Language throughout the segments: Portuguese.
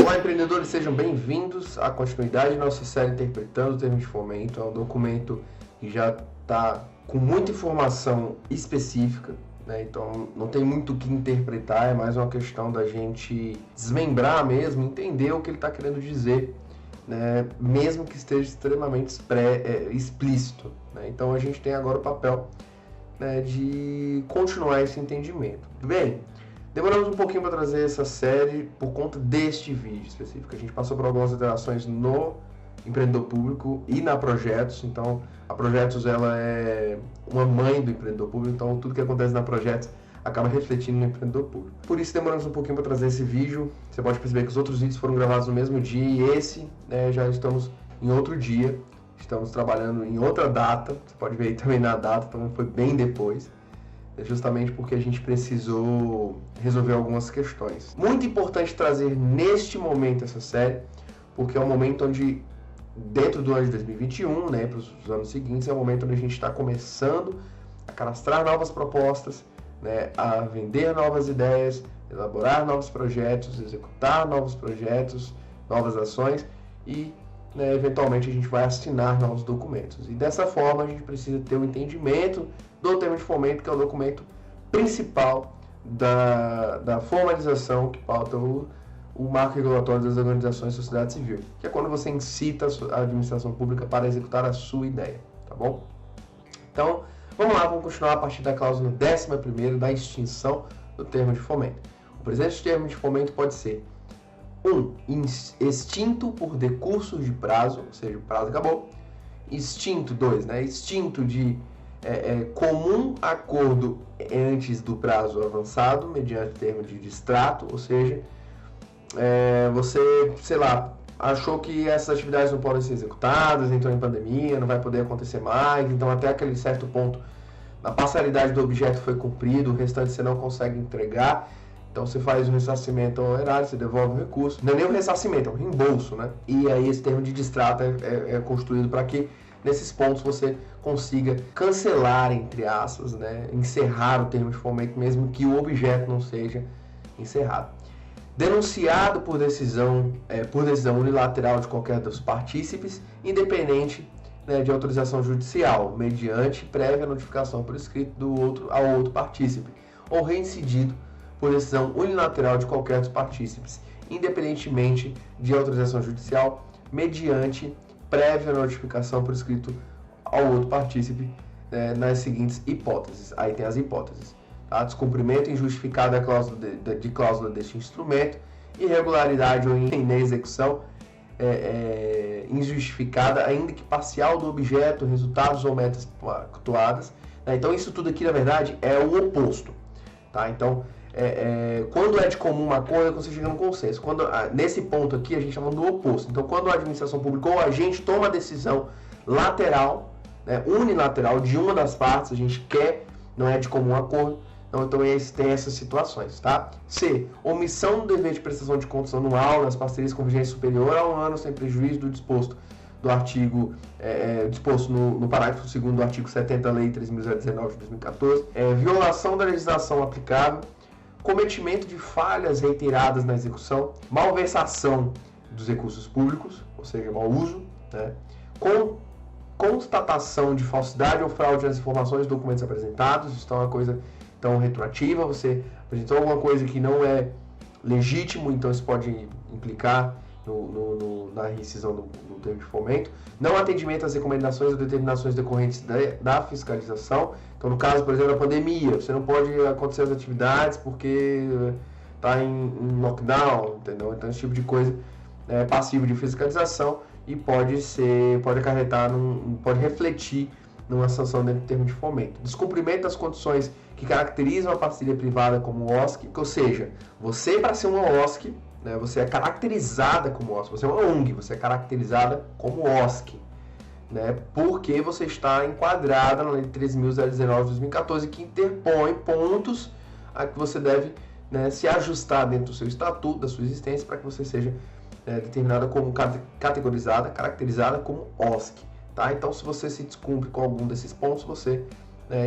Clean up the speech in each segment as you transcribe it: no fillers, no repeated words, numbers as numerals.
Olá, empreendedores, sejam bem-vindos à continuidade da nossa série Interpretando o Termo de Fomento. É um documento que já está com muita informação específica, né? Então não tem muito o que interpretar, é mais uma questão da gente desmembrar mesmo, entender o que ele está querendo dizer, né? Mesmo que esteja extremamente explícito, né? Então a gente tem agora o papel, né, de continuar esse entendimento. Bem, demoramos um pouquinho para trazer essa série por conta deste vídeo específico. A gente passou por algumas alterações no empreendedor público e na Projetos. Então, a Projetos ela é uma mãe do empreendedor público, então tudo que acontece na Projetos acaba refletindo no empreendedor público. Por isso demoramos um pouquinho para trazer esse vídeo. Você pode perceber que os outros vídeos foram gravados no mesmo dia e esse, né, já estamos em outro dia. Estamos trabalhando em outra data. Você pode ver aí também na data, então foi bem depois. Justamente porque a gente precisou resolver algumas questões. Muito importante trazer neste momento essa série, porque é um momento onde, dentro do ano de 2021, né, para os anos seguintes, é o momento onde a gente está começando a cadastrar novas propostas, né, a vender novas ideias, elaborar novos projetos, executar novos projetos, novas ações e, né, eventualmente a gente vai assinar novos documentos. E dessa forma a gente precisa ter o entendimento do termo de fomento, que é o documento principal da formalização que pauta o marco regulatório das organizações de sociedade civil, que é quando você incita a administração pública para executar a sua ideia, tá bom? Então, vamos lá, vamos continuar a partir da cláusula 11ª da extinção do termo de fomento. O presente termo de fomento pode ser 1. Extinto por decurso de prazo, ou seja, o prazo acabou. Extinto, 2, né? Extinto de comum acordo antes do prazo avançado, mediante termo de distrato, ou seja, você, sei lá, achou que essas atividades não podem ser executadas, entrou em pandemia, não vai poder acontecer mais, então até aquele certo ponto a parcialidade do objeto foi cumprido, o restante você não consegue entregar, então você faz um ressarcimento ao erário, você devolve o recurso, não é nem um ressarcimento, é um reembolso, né? E aí esse termo de distrato é construído para que nesses pontos você consiga cancelar, entre aspas, né, encerrar o termo de fomento, mesmo que o objeto não seja encerrado. Denunciado por decisão unilateral de qualquer dos partícipes, independente, né, de autorização judicial, mediante prévia notificação por escrito ao outro partícipe, ou reincidido por decisão unilateral de qualquer dos partícipes, independentemente de autorização judicial, mediante prévia notificação por escrito ao outro partícipe, nas seguintes hipóteses. Aí tem as hipóteses. Tá? Descumprimento injustificado de cláusula deste instrumento, irregularidade ou inexecução injustificada, ainda que parcial do objeto, resultados ou metas pactuadas. Tá? Então isso tudo aqui, na verdade, é o oposto. Tá? Então, quando é de comum acordo, você chega no consenso. Nesse ponto aqui, a gente está falando do oposto. Então, quando a administração pública ou a gente toma a decisão lateral, né, unilateral de uma das partes, a gente quer, não é de comum acordo, então tem essas situações, tá? C. Omissão do dever de prestação de contas anual nas parcerias com vigência superior a 1 ano, sem prejuízo do disposto do artigo, disposto no parágrafo 2º do artigo 70 da Lei 3.019 de 2014. Violação da legislação aplicável, cometimento de falhas reiteradas na execução, malversação dos recursos públicos, ou seja, mau uso, né? Constatação de falsidade ou fraude nas informações e documentos apresentados. Isso é uma coisa tão retroativa, você apresentou alguma coisa que não é legítimo, então isso pode implicar na rescisão do termo de fomento. Não atendimento às recomendações ou determinações decorrentes da fiscalização. Então, no caso, por exemplo, da pandemia, você não pode acontecer as atividades porque está em lockdown, entendeu? Então, esse tipo de coisa é passivo de fiscalização e pode acarretar, pode refletir numa sanção dentro do termo de fomento. Descumprimento das condições que caracterizam a parceria privada como OSC, ou seja, você, para ser uma OSC, né, você é caracterizada como OSC, você é uma ONG, você é caracterizada como OSC, né, porque você está enquadrada na Lei 13.019 de 2014, que interpõe pontos a que você deve, né, se ajustar dentro do seu estatuto, da sua existência, para que você seja determinada como caracterizada como OSC. Tá? Então, se você se descumpre com algum desses pontos, você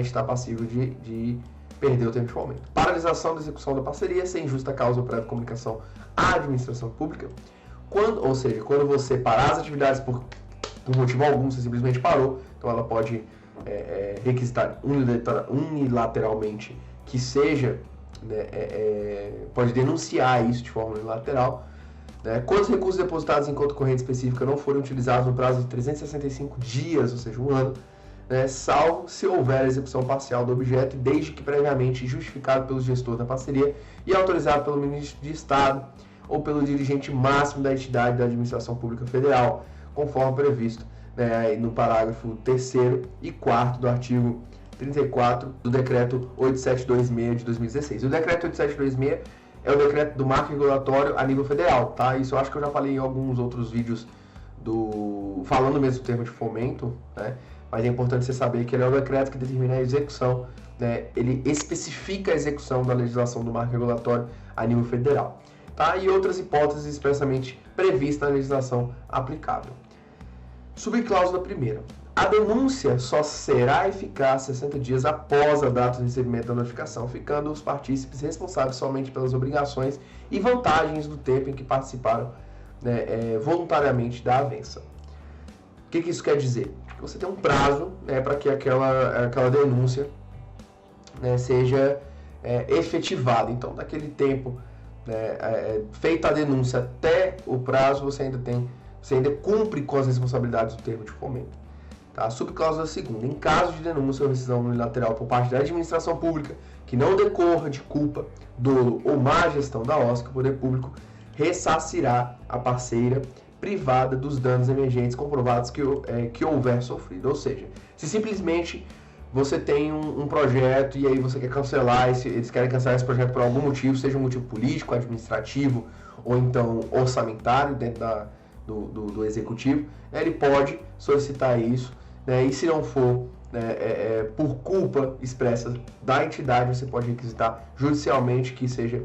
está passível de perder o termo de fomento. Paralisação da execução da parceria sem justa causa ou prévia comunicação à administração pública. Ou seja, quando você parar as atividades por motivo algum, você simplesmente parou, então ela pode requisitar unilateralmente que seja, né, pode denunciar isso de forma unilateral. Quando os recursos depositados em conta corrente específica não forem utilizados no prazo de 365 dias, ou seja, um ano, salvo se houver execução parcial do objeto, desde que previamente justificado pelo gestor da parceria e autorizado pelo ministro de Estado ou pelo dirigente máximo da entidade da administração pública federal, conforme previsto no parágrafo 3º e 4º do artigo 34 do decreto 8726 de 2016. O decreto 8726 é o decreto do marco regulatório a nível federal, tá? Isso eu acho que eu já falei em alguns outros vídeos falando mesmo do termo de fomento, né? Mas é importante você saber que ele é o decreto que determina a execução, né? Ele especifica a execução da legislação do marco regulatório a nível federal, tá? E outras hipóteses expressamente previstas na legislação aplicável. Subcláusula primeira. A denúncia só será eficaz 60 dias após a data de recebimento da notificação, ficando os partícipes responsáveis somente pelas obrigações e vantagens do tempo em que participaram, voluntariamente da avença. O que isso quer dizer? Que você tem um prazo, para que aquela denúncia, seja efetivada. Então, daquele tempo, feita a denúncia até o prazo, você ainda cumpre com as responsabilidades do termo de fomento. Tá? Subcláusula segunda. Em caso de denúncia ou rescisão unilateral por parte da administração pública que não decorra de culpa, dolo ou má gestão da OSC, o poder público ressarcirá a parceira privada dos danos emergentes comprovados que houver sofrido. Ou seja, se simplesmente você tem um projeto e aí você quer cancelar, eles querem cancelar esse projeto por algum motivo, seja um motivo político, administrativo ou então orçamentário dentro do executivo, ele pode solicitar isso, e se não for por culpa expressa da entidade, você pode requisitar judicialmente que seja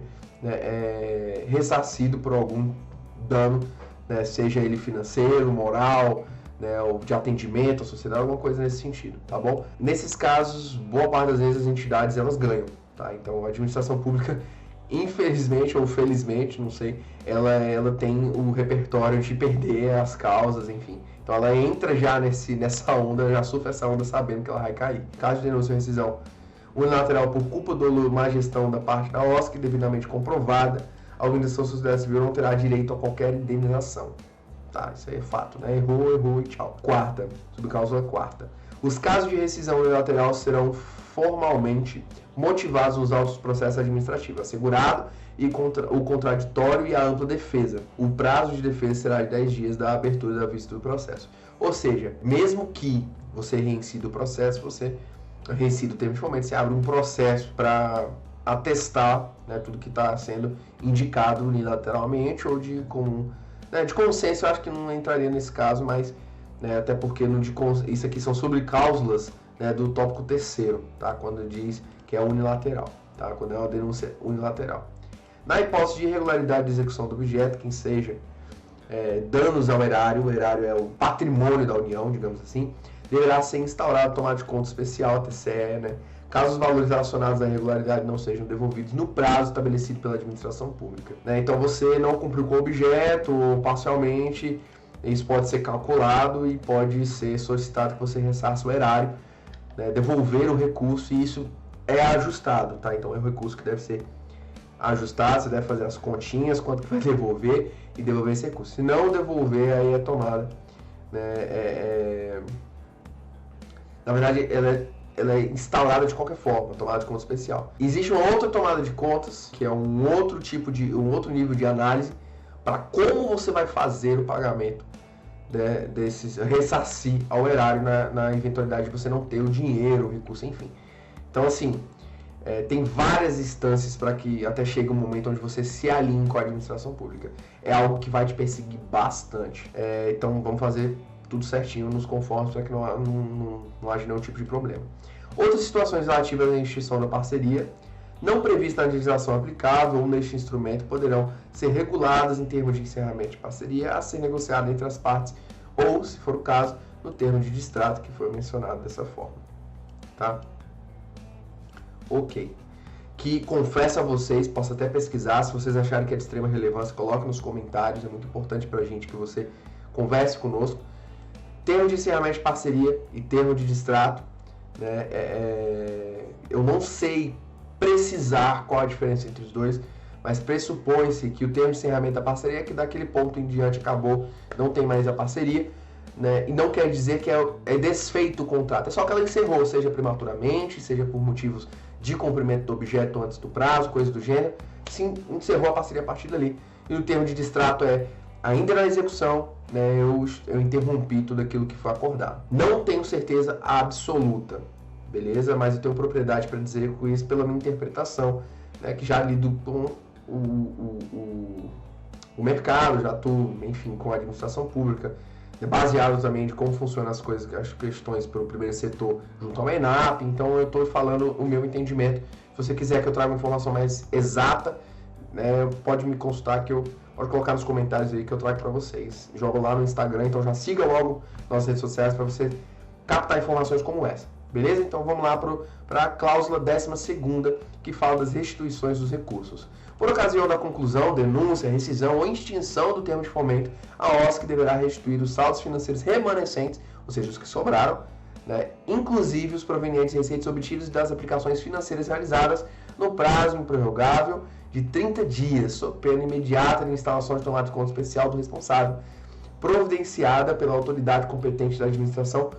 ressarcido por algum dano, seja ele financeiro, moral, ou de atendimento à sociedade, alguma coisa nesse sentido, tá bom? Nesses casos, boa parte das vezes as entidades elas ganham, tá? Então a administração pública, infelizmente ou felizmente, não sei, ela tem o repertório de perder as causas, enfim. Então ela entra já nessa onda, já sofre essa onda sabendo que ela vai cair. Caso de denúncia ou rescisão unilateral por culpa ou má gestão da parte da OSC devidamente comprovada, a organização da sociedade civil não terá direito a qualquer indenização. Tá, isso aí é fato, né? Errou e tchau. Quarta, subcláusula quarta. Os casos de rescisão unilateral serão formalmente motivados nos autos do processo administrativo, assegurado o contraditório e a ampla defesa. O prazo de defesa será de 10 dias da abertura da vista do processo. Ou seja, mesmo que você reincida o processo, você reincida o termo de fomento, você abre um processo para atestar, tudo que está sendo indicado unilateralmente ou de consenso. Eu acho que não entraria nesse caso, mas até porque isso aqui são subcláusulas do tópico 3º, tá? Quando diz que é unilateral, tá? Quando é uma denúncia unilateral. Na hipótese de irregularidade de execução do objeto, quem seja danos ao erário, o erário é o patrimônio da União, digamos assim, deverá ser instaurado tomada de conta especial, TCE, caso os valores relacionados à irregularidade não sejam devolvidos no prazo estabelecido pela administração pública. Então você não cumpriu com o objeto ou parcialmente, isso pode ser calculado e pode ser solicitado que você ressarça o erário, devolver o recurso, e isso é ajustado, tá? Então é um recurso que deve ser ajustado, você deve fazer as continhas, quanto que vai devolver e devolver esse recurso. Se não devolver, aí é tomada, na verdade ela é instaurada de qualquer forma, tomada de conta especial. Existe uma outra tomada de contas, que é um outro nível de análise para como você vai fazer o pagamento ressarcir ao erário na eventualidade de você não ter o dinheiro, o recurso, enfim. Então, assim, tem várias instâncias para que até chegue um momento onde você se alinhe com a administração pública. É algo que vai te perseguir bastante. Então, vamos fazer tudo certinho nos conformes para que não haja nenhum tipo de problema. Outras situações relativas à extinção da parceria, não previstas na legislação aplicável ou neste instrumento, poderão ser reguladas em termos de encerramento de parceria a ser negociada entre as partes ou, se for o caso, no termo de distrato que foi mencionado dessa forma. Tá? Ok. que confesso a vocês, posso até pesquisar, se vocês acharem que é de extrema relevância, coloque nos comentários, é muito importante pra gente que você converse conosco. Termo de encerramento de parceria e termo de distrato, né? Eu não sei precisar qual a diferença entre os dois, mas pressupõe-se que o termo de encerramento da parceria é que daquele ponto em diante acabou, não tem mais a parceria, né? E não quer dizer que é desfeito o contrato, é só que ela encerrou, seja prematuramente, seja por motivos de cumprimento do objeto antes do prazo, coisa do gênero, sim, encerrou a parceria a partir dali. E o termo de distrato ainda na execução, né, eu interrompi tudo aquilo que foi acordado. Não tenho certeza absoluta, beleza? Mas eu tenho propriedade para dizer com isso pela minha interpretação, né, que já lido com o mercado, já estou, enfim, com a administração pública, baseado também de como funcionam as coisas, as questões para o primeiro setor junto ao ENAP. Então eu estou falando o meu entendimento. Se você quiser que eu traga uma informação mais exata, né, pode me consultar, pode colocar nos comentários aí que eu trago para vocês. Jogo lá no Instagram, então já siga logo nas redes sociais para você captar informações como essa. Beleza? Então vamos lá para a cláusula 12ª, que fala das restituições dos recursos. Por ocasião da conclusão, denúncia, rescisão ou extinção do termo de fomento, a OSC deverá restituir os saldos financeiros remanescentes, ou seja, os que sobraram, né, inclusive os provenientes de receitas obtidas das aplicações financeiras realizadas no prazo improrrogável de 30 dias, sob pena imediata de instalação de tomada de conta especial do responsável, providenciada pela autoridade competente da administração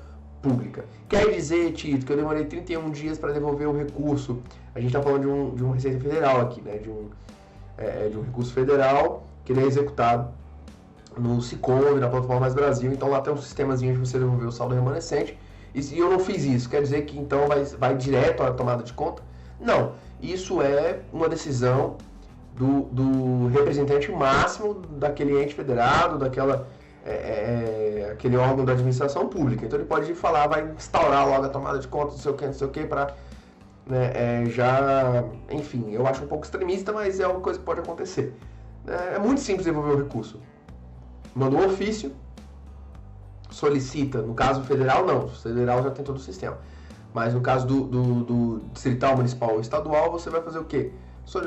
pública. Quer dizer, Tito, que eu demorei 31 dias para devolver o recurso. A gente está falando de uma Receita Federal aqui, né? De um recurso federal que ele é executado no Sicom, na plataforma Mais Brasil. Então lá tem um sistemazinho de você devolver o saldo remanescente. E eu não fiz isso. Quer dizer que então vai direto à tomada de conta? Não. Isso é uma decisão do representante máximo daquele ente federado, aquele órgão da administração pública. Então ele pode falar, vai instaurar logo a tomada de conta, não sei o que, para enfim, eu acho um pouco extremista, mas é uma coisa que pode acontecer. É muito simples devolver o recurso. Manda um ofício, solicita, no caso federal não, o federal já tem todo o sistema. Mas no caso do distrital, municipal ou estadual, você vai fazer o quê?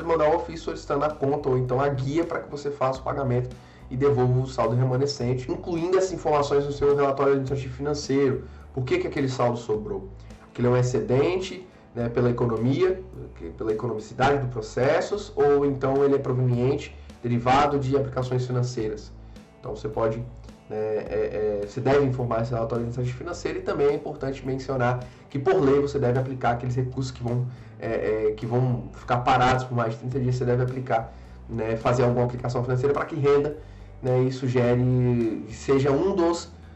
Mandar um ofício solicitando a conta ou então a guia para que você faça o pagamento e devolva o saldo remanescente, incluindo essas informações no seu relatório administrativo financeiro. Por que aquele saldo sobrou? Aquele é um excedente, né, pela economia, pela economicidade dos processos, ou então ele é proveniente, derivado de aplicações financeiras. Então você pode, você deve informar esse relatório administrativo financeiro, e também é importante mencionar que por lei você deve aplicar aqueles recursos que vão ficar parados por mais de 30 dias, você deve aplicar, né, fazer alguma aplicação financeira para que renda, né, isso seja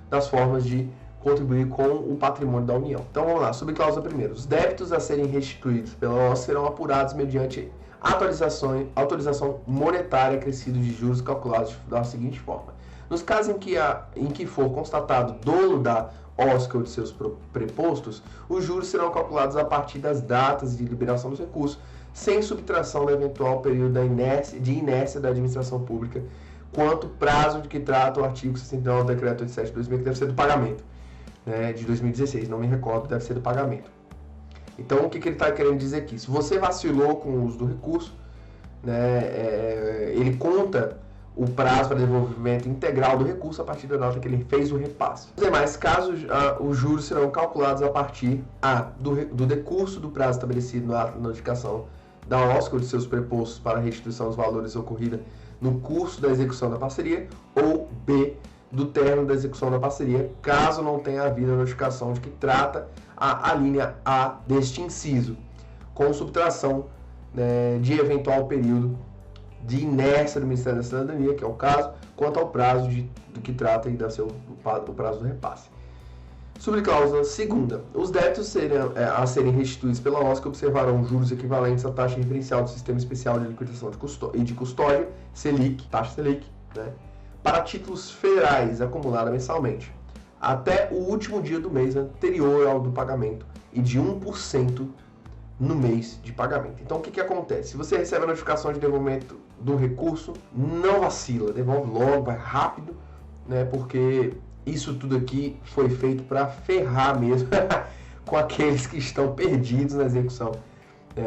das formas de contribuir com o patrimônio da União. Então vamos lá, sobre cláusula primeira. Os débitos a serem restituídos pela OSC serão apurados mediante autorização monetária acrescida de juros calculados da seguinte forma. Nos casos em que for constatado dolo da OSC ou de seus prepostos, os juros serão calculados a partir das datas de liberação dos recursos, sem subtração do eventual período de inércia da administração pública, quanto prazo de que trata o artigo 69 do Decreto 87 de 2000, que deve ser do pagamento, né, de 2016, não me recordo, deve ser do pagamento. Então, o que ele está querendo dizer aqui? Se você vacilou com o uso do recurso, né, ele conta o prazo para desenvolvimento integral do recurso a partir da data que ele fez o repasse. Nos demais casos, os juros serão calculados a partir do decurso do prazo estabelecido na notificação da OSC ou de seus prepostos para a restituição dos valores ocorrida no curso da execução da parceria, ou B, do término da execução da parceria, caso não tenha havido a notificação de que trata a linha A deste inciso, com subtração, né, de eventual período de inércia do Ministério da Cidadania, que é o caso, quanto ao prazo do que trata e o prazo do repasse. Sobre cláusula segunda, os débitos a serem restituídos pela OSC observarão juros equivalentes à taxa referencial do Sistema Especial de Liquidação e de Custódia, Selic, taxa Selic, né, para títulos federais acumulada mensalmente, até o último dia do mês anterior ao do pagamento, e de 1% no mês de pagamento. Então, o que acontece? Se você recebe a notificação de devolvimento do recurso, não vacila, devolve logo, vai rápido, né? Porque isso tudo aqui foi feito para ferrar mesmo com aqueles que estão perdidos na execução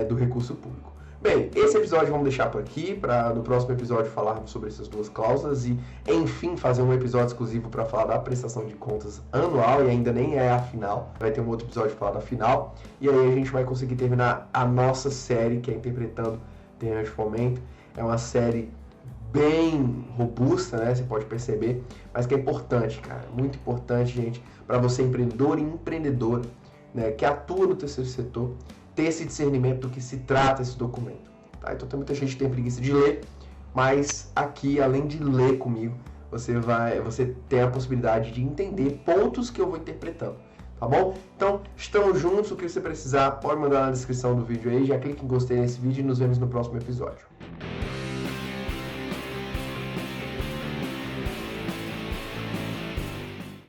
do recurso público. Bem, esse episódio vamos deixar por aqui, para no próximo episódio falarmos sobre essas duas cláusulas e, enfim, fazer um episódio exclusivo para falar da prestação de contas anual, e ainda nem é a final. Vai ter um outro episódio para falar da final, e aí a gente vai conseguir terminar a nossa série, que é Interpretando Termos de Fomento. É uma série bem robusta, né? Você pode perceber, mas que é importante, cara. Muito importante, gente, para você, empreendedor e empreendedora, né, que atua no terceiro setor, ter esse discernimento do que se trata esse documento. Tá? Então tem muita gente que tem preguiça de ler, mas aqui, além de ler comigo, você tem a possibilidade de entender pontos que eu vou interpretando. Tá bom? Então, estamos juntos. O que você precisar, pode mandar na descrição do vídeo aí. Já clique em gostei nesse vídeo e nos vemos no próximo episódio.